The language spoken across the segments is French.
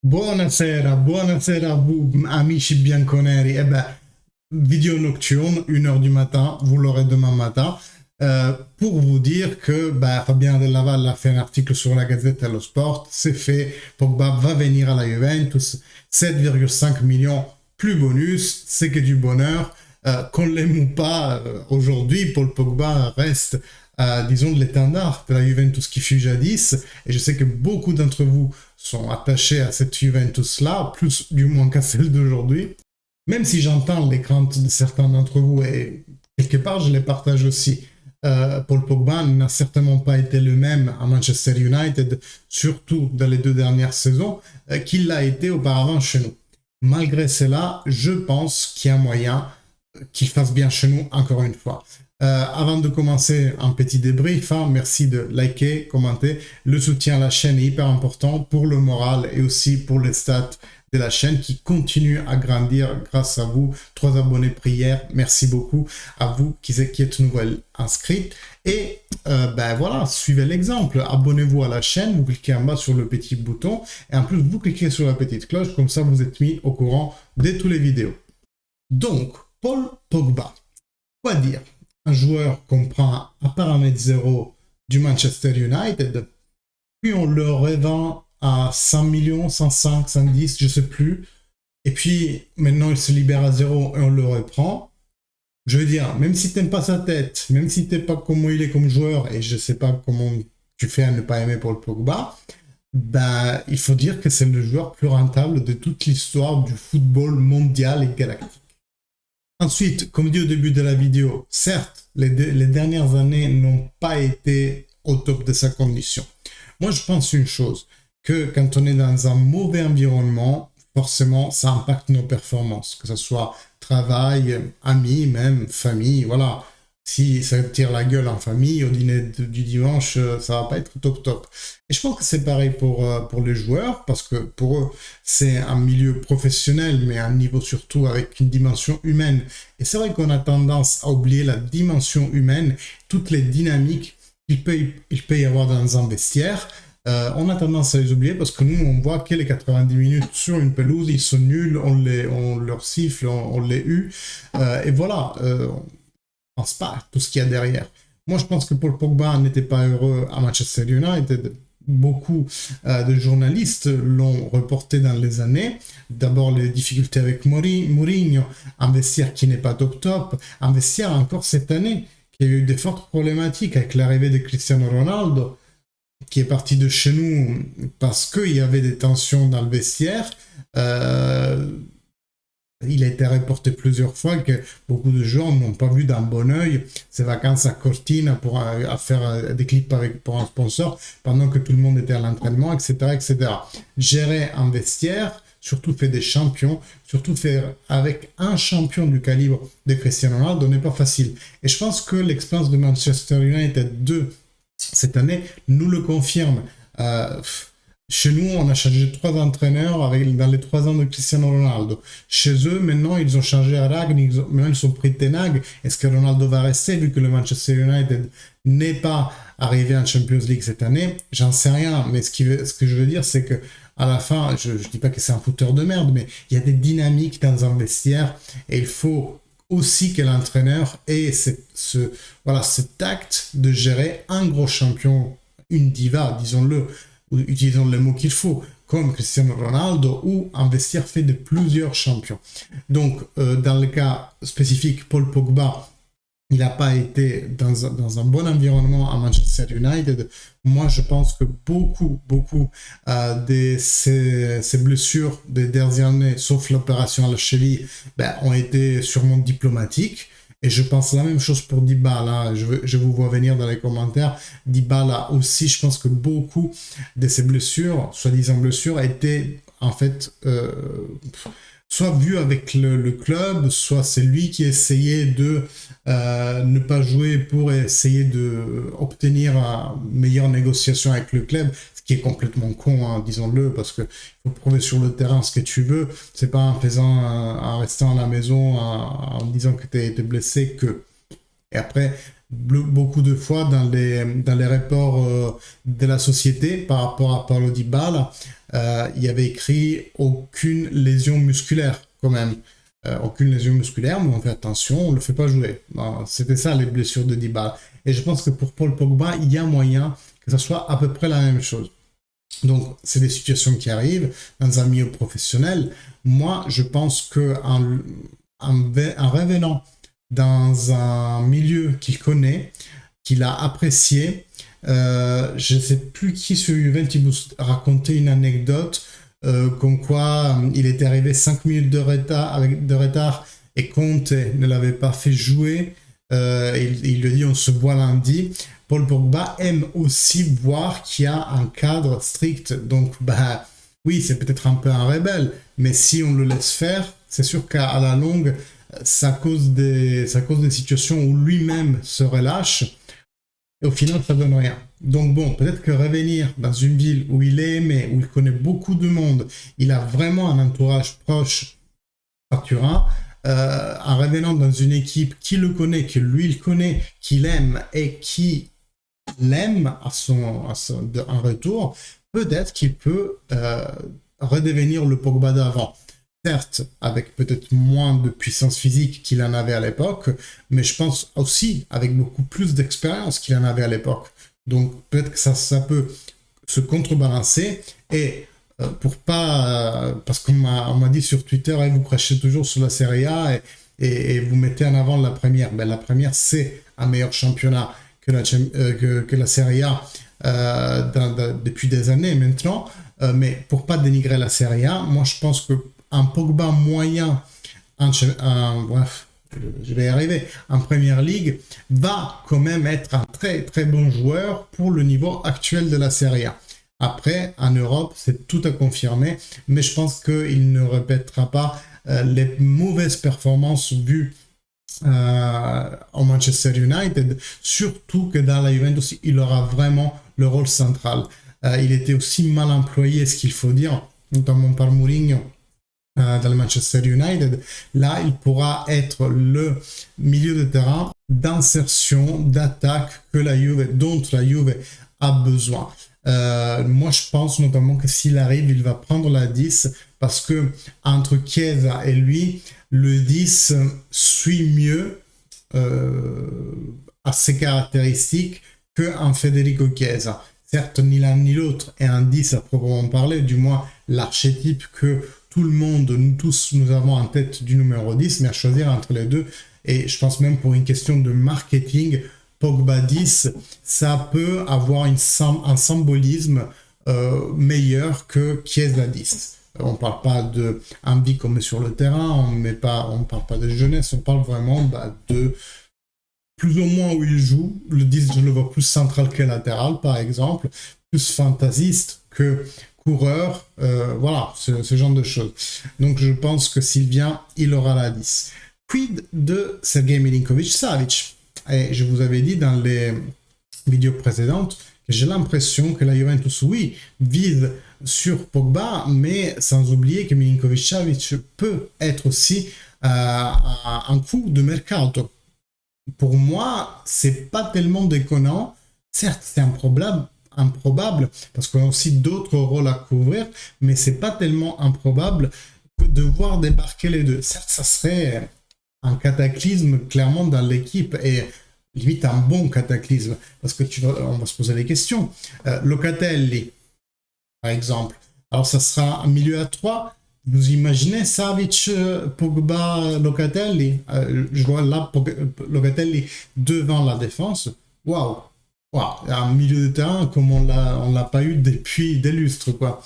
Buonasera, buonasera à vous, amici bianconeri. Eh ben, vidéo nocturne, 1 heure du matin, vous l'aurez demain matin. Pour vous dire que Fabien Della Valle a fait un article sur la Gazzetta dello Sport, c'est fait, Pogba va venir à la Juventus, 7,5 millions plus bonus, c'est que du bonheur. Qu'on l'aime ou pas, aujourd'hui, Paul Pogba reste, disons, l'étendard de la Juventus qui fut jadis, et je sais que beaucoup d'entre vous sont attachés à cette Juventus-là, plus du moins qu'à celle d'aujourd'hui. Même si j'entends les craintes de certains d'entre vous, et quelque part je les partage aussi, Paul Pogba n'a certainement pas été le même à Manchester United, surtout dans les 2 dernières saisons, qu'il l'a été auparavant chez nous. Malgré cela, je pense qu'il y a moyen qu'il fasse bien chez nous encore une fois. Avant de commencer un petit débrief, merci de liker, commenter. Le soutien à la chaîne est hyper important pour le moral et aussi pour les stats de la chaîne qui continue à grandir grâce à vous. 3 abonnés prières, merci beaucoup à vous qui êtes nouvelles inscrites. Et voilà, suivez l'exemple. Abonnez-vous à la chaîne, vous cliquez en bas sur le petit bouton et en plus vous cliquez sur la petite cloche, comme ça vous êtes mis au courant de toutes les vidéos. Donc, Paul Pogba, quoi dire? Un joueur qu'on prend à paramètre zéro du Manchester United, puis on le revend à 100 millions, 105, 110, je sais plus, et puis maintenant il se libère à zéro et on le reprend. Je veux dire, même si t'aimes pas sa tête, même si t'es pas comment il est comme joueur, et je sais pas comment tu fais à ne pas aimer Paul Pogba, il faut dire que c'est le joueur plus rentable de toute l'histoire du football mondial et galactique. Ensuite, comme dit au début de la vidéo, certes, les dernières années n'ont pas été au top de sa condition. Moi, je pense une chose, que quand on est dans un mauvais environnement, forcément, ça impacte nos performances, que ce soit travail, amis, même famille, voilà. Si ça tire la gueule en famille, au dîner du dimanche, ça va pas être top top. Et je pense que c'est pareil pour les joueurs, parce que pour eux, c'est un milieu professionnel, mais un niveau surtout avec une dimension humaine. Et c'est vrai qu'on a tendance à oublier la dimension humaine, toutes les dynamiques qu'il peut y avoir dans un vestiaire. On a tendance à les oublier parce que nous, on voit que les 90 minutes sur une pelouse, ils sont nuls, on leur siffle, on les hue. Et voilà, pense pas à tout ce qu'il y a derrière. Moi, je pense que Paul Pogba n'était pas heureux à Manchester United. Beaucoup de journalistes l'ont reporté dans les années. D'abord, les difficultés avec Mourinho, un vestiaire qui n'est pas top top, un vestiaire encore cette année qui a eu des fortes problématiques avec l'arrivée de Cristiano Ronaldo, qui est parti de chez nous parce qu'il y avait des tensions dans le vestiaire. Il a été reporté plusieurs fois que beaucoup de gens n'ont pas vu d'un bon oeil ses vacances à Cortina pour faire des clips pour un sponsor pendant que tout le monde était à l'entraînement, etc., etc. Gérer un vestiaire, surtout fait des champions, surtout faire avec un champion du calibre de Cristiano Ronaldo n'est pas facile. Et je pense que l'expérience de Manchester United 2 cette année nous le confirme. Chez nous, on a changé 3 entraîneurs dans les 3 ans de Cristiano Ronaldo. Chez eux, maintenant, ils ont changé à Ragnick, maintenant ils ont pris Tenag. Est-ce que Ronaldo va rester vu que le Manchester United n'est pas arrivé en Champions League cette année? J'en sais rien, mais ce que je veux dire, c'est que à la fin, je ne dis pas que c'est un fouteur de merde, mais il y a des dynamiques dans un vestiaire et il faut aussi que l'entraîneur ait cet acte de gérer un gros champion, une diva, disons-le, ou utilisons le mot qu'il faut, comme Cristiano Ronaldo, ou un vestiaire fait de plusieurs champions. Donc, dans le cas spécifique, Paul Pogba, il n'a pas été dans un bon environnement à Manchester United. Moi, je pense que beaucoup de ces blessures des dernières années, sauf l'opération à la cheville, ont été sûrement diplomatiques. Et je pense la même chose pour Dybala. Je vous vois venir dans les commentaires. Dybala aussi, je pense que beaucoup de ces blessures, soi-disant blessures, étaient en fait soit vues avec le club, soit c'est lui qui essayait de ne pas jouer pour essayer d'obtenir une meilleure négociation avec le club, ce qui est complètement con, hein, disons-le, parce qu'il faut prouver sur le terrain ce que tu veux. C'est pas en restant à la maison, en disant que tu es blessé que. Et après, beaucoup de fois dans les rapports de la société par rapport à Paulo Dybala, il y avait écrit aucune lésion musculaire quand même. Aucune lésion musculaire, mais on fait attention, on ne le fait pas jouer. C'était ça les blessures de Dybala. Et je pense que pour Paul Pogba, il y a moyen que ça soit à peu près la même chose. Donc, c'est des situations qui arrivent dans un milieu professionnel. Moi, je pense qu'en revenant dans un milieu qu'il connaît, qu'il a apprécié, je ne sais plus qui sur Juventus racontait une anecdote comme quoi il était arrivé 5 minutes de retard et Conte ne l'avait pas fait jouer. Il le dit, on se voit lundi. Paul Pogba aime aussi voir qu'il y a un cadre strict. Donc, bah, oui, c'est peut-être un peu un rebelle, mais si on le laisse faire, c'est sûr qu'à la longue, ça cause des situations où lui-même se relâche. Et au final, ça donne rien. Donc bon, peut-être que revenir dans une ville où il est aimé, où il connaît beaucoup de monde, il a vraiment un entourage proche à Turin, en revenant dans une équipe qui le connaît, que lui il connaît, qu'il aime et qui l'aime en retour, peut-être qu'il peut redevenir le Pogba d'avant. Certes, avec peut-être moins de puissance physique qu'il en avait à l'époque, mais je pense aussi avec beaucoup plus d'expérience qu'il en avait à l'époque. Donc peut-être que ça peut se contrebalancer et pour pas... parce qu'on m'a dit sur Twitter, vous crachez toujours sur la Serie A et vous mettez en avant la première. Ben, la première, c'est un meilleur championnat que la Serie A depuis des années maintenant. Mais pour pas dénigrer la Serie A, moi je pense que un Pogba moyen, bref, je vais y arriver, en Première Ligue, va quand même être un très très bon joueur pour le niveau actuel de la Serie A. Après, en Europe, c'est tout à confirmer, mais je pense qu'il ne répétera pas les mauvaises performances vues au Manchester United, surtout que dans la Juventus, il aura vraiment le rôle central. Il était aussi mal employé, ce qu'il faut dire, notamment par Mourinho, dans le Manchester United. Là, il pourra être le milieu de terrain d'insertion, d'attaque dont la Juve a besoin. Moi, je pense notamment que s'il arrive, il va prendre la 10 parce que entre Chiesa et lui, le 10 suit mieux à ses caractéristiques qu'un Federico Chiesa. Certes, ni l'un ni l'autre est un 10 à proprement parler, du moins l'archétype que tout le monde, nous tous, nous avons en tête du numéro 10, mais à choisir entre les deux, et je pense même pour une question de marketing, Pogba 10, ça peut avoir un symbolisme meilleur que Chiesa 10. On ne parle pas d'envie qu'on met sur le terrain, on ne parle pas de jeunesse, on parle vraiment de plus ou moins où il joue. Le 10, je le vois plus central que latéral, par exemple, plus fantasiste que coureur, voilà, ce genre de choses. Donc je pense que s'il vient, il aura la 10. Quid de Sergej Milinkovic-Savic? Et je vous avais dit dans les vidéos précédentes que j'ai l'impression que la Juventus, oui, vise sur Pogba, mais sans oublier que Milinkovic-Savic peut être aussi un coup de mercato. Pour moi, c'est pas tellement déconnant. Certes, c'est improbable parce qu'on a aussi d'autres rôles à couvrir, mais c'est pas tellement improbable de voir débarquer les deux. Certes, ça serait un cataclysme clairement dans l'équipe et limite un bon cataclysme parce que on va se poser des questions. Locatelli, par exemple. Alors, ça sera un milieu à 3. Vous imaginez Savic, Pogba, Locatelli? Je vois là Locatelli devant la défense. Waouh! Un milieu de terrain comme on l'a pas eu depuis des lustres, quoi.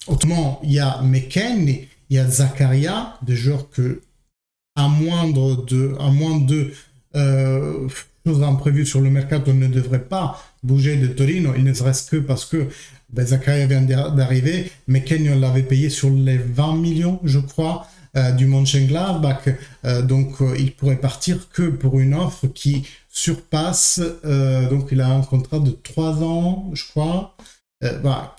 Autrement, il y a McKennie, il y a Zakaria, des joueurs que, à moins de choses imprévues sur le mercato, on ne devrait pas bouger de Torino. Il ne serait-ce que parce que Zakaria vient d'arriver, McKennie, on l'avait payé sur les 20 millions, je crois, du Mönchengladbach. Donc, il pourrait partir que pour une offre qui surpasse. Donc, il a un contrat de 3 ans, je crois.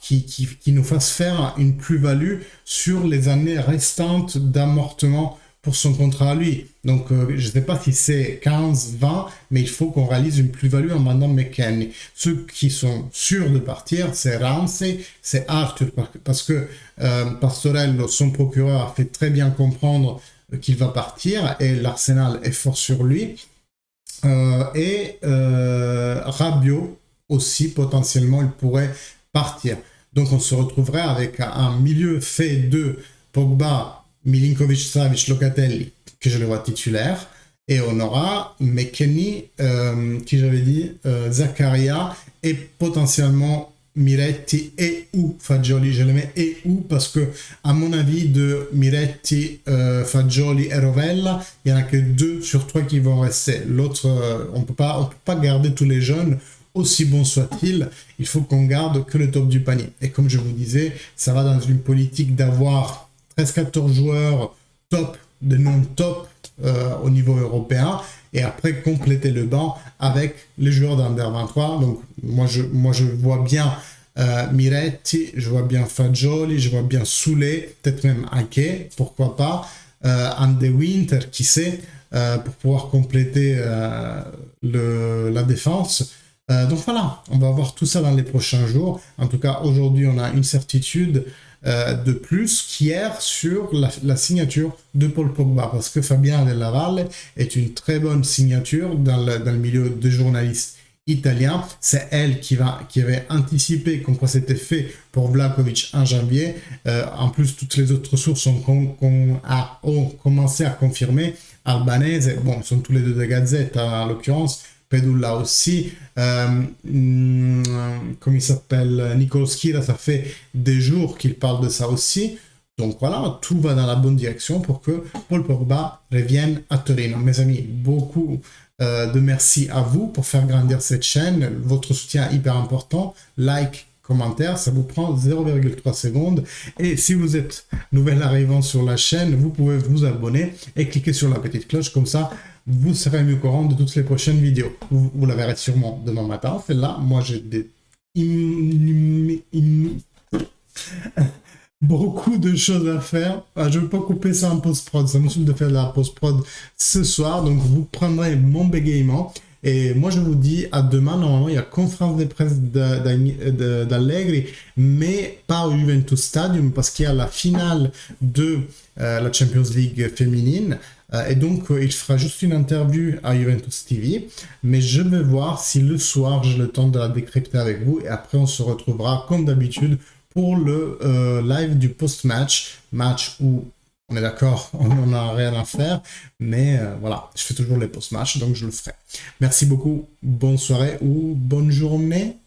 Qui nous fasse faire une plus-value sur les années restantes d'amortissement pour son contrat à lui. Donc, je ne sais pas si c'est 15, 20, mais il faut qu'on réalise une plus-value en vendant McKennie. Ceux qui sont sûrs de partir, c'est Ramsey, c'est Arthur, parce que Pastorello, son procureur, a fait très bien comprendre qu'il va partir et l'Arsenal est fort sur lui. Rabiot aussi, potentiellement, il pourrait partir. Donc, on se retrouverait avec un milieu fait de Pogba, Milinkovic, Savic, Locatelli, que je le vois titulaire, et on aura McKennie, qui j'avais dit, Zakaria, et potentiellement Miretti et ou Fagioli. Je le mets et ou parce que, à mon avis, de Miretti, Fagioli et Rovella, il n'y en a que 2 sur 3 qui vont rester. L'autre, on peut pas garder tous les jeunes, aussi bons soient-ils. Il faut qu'on garde que le top du panier. Et comme je vous disais, ça va dans une politique d'avoir 13-14 joueurs top, de non-top au niveau européen, et après compléter le banc avec les joueurs d'Under 23. Donc moi je vois bien Miretti, je vois bien Fagioli, je vois bien Soulé, peut-être même Ake, pourquoi pas, Andy Winter, qui sait, pour pouvoir compléter la défense. Donc voilà, on va voir tout ça dans les prochains jours. En tout cas, aujourd'hui, on a une certitude de plus qu'hier sur la signature de Paul Pogba, parce que Fabiana Della Valle est une très bonne signature dans le milieu des journalistes italiens. C'est elle qui avait anticipé comme quoi c'était fait pour Vlahovic en janvier. En plus, toutes les autres sources ont commencé à confirmer. Albanese, bon, ils sont tous les deux de Gazette en l'occurrence. Pedulla aussi, comme il s'appelle, Nicolo Schira, ça fait des jours qu'il parle de ça aussi. Donc voilà, tout va dans la bonne direction pour que Paul Pogba revienne à Torino. Mes amis, beaucoup de merci à vous pour faire grandir cette chaîne. Votre soutien est hyper important. Like, commentaire, ça vous prend 0,3 secondes. Et si vous êtes nouvel arrivant sur la chaîne, vous pouvez vous abonner et cliquer sur la petite cloche, comme ça vous serez mieux au courant de toutes les prochaines vidéos. Vous la verrez sûrement demain matin. Celle-là, moi j'ai beaucoup de choses à faire. Je ne veux pas couper ça en post-prod. Ça me saoule de faire de la post-prod ce soir. Donc vous prendrez mon bégaiement. Et moi, je vous dis à demain. Normalement, il y a conférence de presse d'Allegri, mais pas au Juventus Stadium, parce qu'il y a la finale de la Champions League féminine. Et donc, il fera juste une interview à Juventus TV. Mais je vais voir si le soir, j'ai le temps de la décrypter avec vous. Et après, on se retrouvera, comme d'habitude, pour le live du post-match. Match où, on est d'accord, on n'en a rien à faire. Mais voilà, je fais toujours les post-match, donc je le ferai. Merci beaucoup. Bonne soirée ou bonne journée.